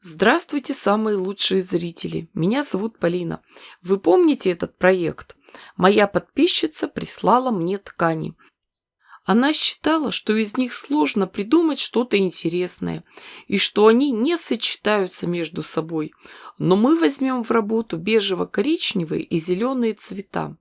Здравствуйте, самые лучшие зрители! Меня зовут Полина. Вы помните этот проект? Моя подписчица прислала мне ткани. Она считала, что из них сложно придумать что-то интересное и что они не сочетаются между собой. Но мы возьмем в работу бежево-коричневые и зеленые цвета.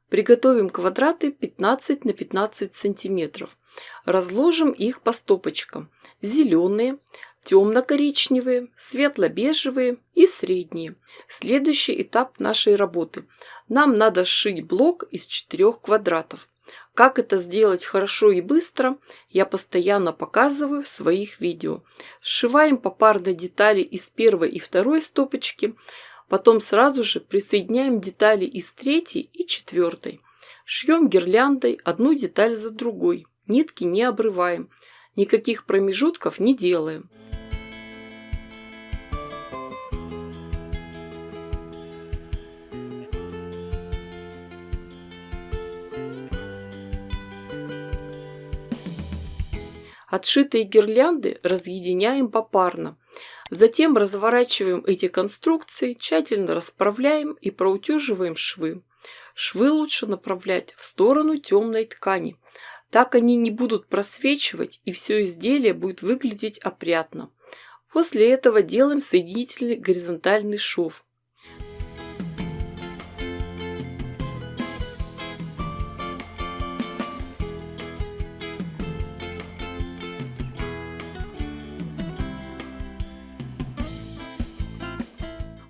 Приготовим квадраты 15 на 15 сантиметров. Разложим их по стопочкам. Зеленые, темно-коричневые, светло-бежевые и средние. Следующий этап нашей работы. Нам надо сшить блок из 4 квадратов. Как это сделать хорошо и быстро, я постоянно показываю в своих видео. Сшиваем попарно детали из первой и второй стопочки, потом сразу же присоединяем детали из третьей и четвертой. Шьем гирляндой одну деталь за другой, нитки не обрываем, никаких промежутков не делаем. Отшитые гирлянды разъединяем попарно. Затем разворачиваем эти конструкции, тщательно расправляем и проутюживаем швы. Швы лучше направлять в сторону темной ткани. Так они не будут просвечивать и все изделие будет выглядеть опрятно. После этого делаем соединительный горизонтальный шов.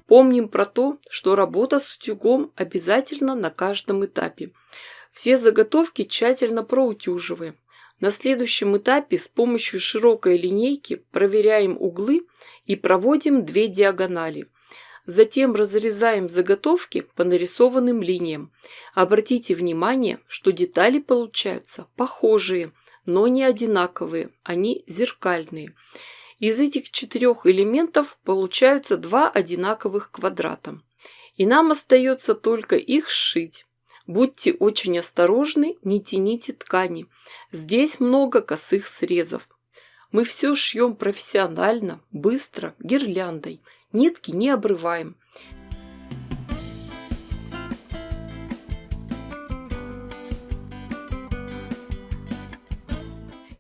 Помним про то, что работа с утюгом обязательно на каждом этапе. Все заготовки тщательно проутюживаем. На следующем этапе с помощью широкой линейки проверяем углы и проводим 2 диагонали. Затем разрезаем заготовки по нарисованным линиям. Обратите внимание, что детали получаются похожие, но не одинаковые, они зеркальные. Из этих 4 элементов получаются 2 одинаковых квадрата. И нам остается только их сшить. Будьте очень осторожны, не тяните ткани. Здесь много косых срезов. Мы все шьем профессионально, быстро, гирляндой. Нитки не обрываем.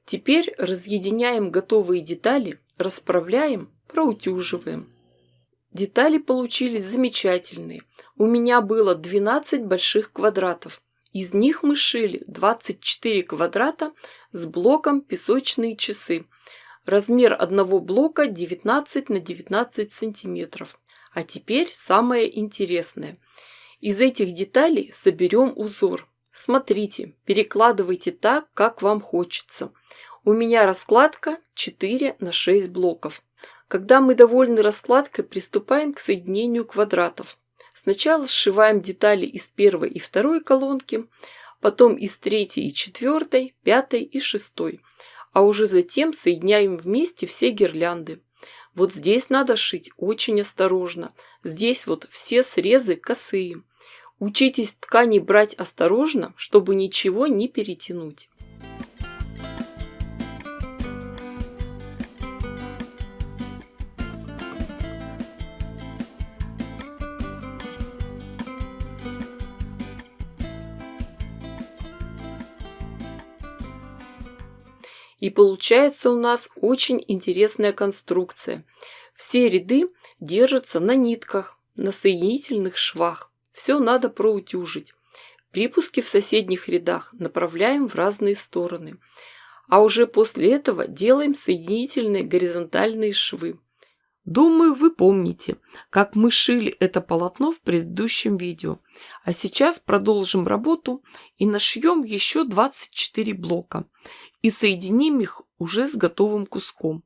Теперь разъединяем готовые детали, расправляем, проутюживаем. Детали получились замечательные. У меня было 12 больших квадратов. Из них мы шили 24 квадрата с блоком песочные часы. Размер одного блока 19 на 19 сантиметров. А теперь самое интересное. Из этих деталей соберем узор. Смотрите, перекладывайте так, как вам хочется. У меня раскладка 4 на 6 блоков. Когда мы довольны раскладкой, приступаем к соединению квадратов. Сначала сшиваем детали из первой и второй колонки, потом из третьей и четвертой, пятой и шестой, а уже затем соединяем вместе все гирлянды. Вот здесь надо шить очень осторожно. Здесь вот все срезы косые. Учитесь ткани брать осторожно, чтобы ничего не перетянуть. И получается у нас очень интересная конструкция. Все ряды держатся на нитках, на соединительных швах. Все надо проутюжить. Припуски в соседних рядах направляем в разные стороны. А уже после этого делаем соединительные горизонтальные швы. Думаю, вы помните, как мы шили это полотно в предыдущем видео. А сейчас продолжим работу и нашьем еще 24 блока. И соединим их уже с готовым куском.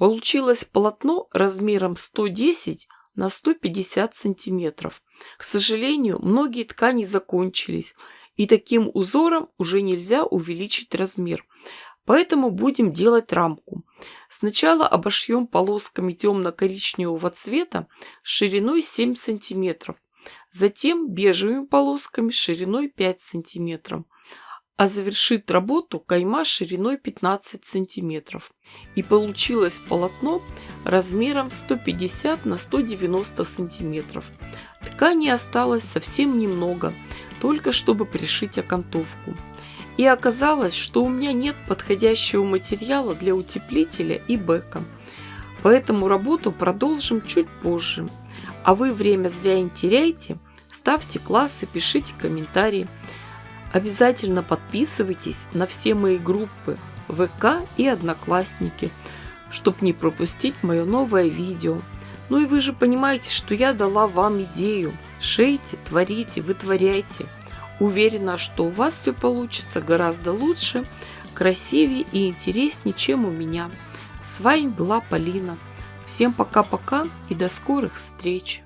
Получилось полотно размером 110 на 150 сантиметров. К сожалению, многие ткани закончились, и таким узором уже нельзя увеличить размер. Поэтому будем делать рамку. Сначала обошьем полосками темно-коричневого цвета шириной 7 сантиметров. Затем бежевыми полосками шириной 5 сантиметров. А завершит работу кайма шириной 15 сантиметров. И получилось полотно размером 150 на 190 сантиметров. Ткани осталось совсем немного, только чтобы пришить окантовку. И оказалось, что у меня нет подходящего материала для утеплителя и бэка. Поэтому работу продолжим чуть позже. А вы время зря не теряйте, ставьте классы, пишите комментарии. Обязательно подписывайтесь на все мои группы ВК и Одноклассники, чтобы не пропустить мое новое видео. Ну и вы же понимаете, что я дала вам идею. Шейте, творите, вытворяйте. Уверена, что у вас все получится гораздо лучше, красивее и интереснее, чем у меня. С вами была Полина. Всем пока-пока и до скорых встреч!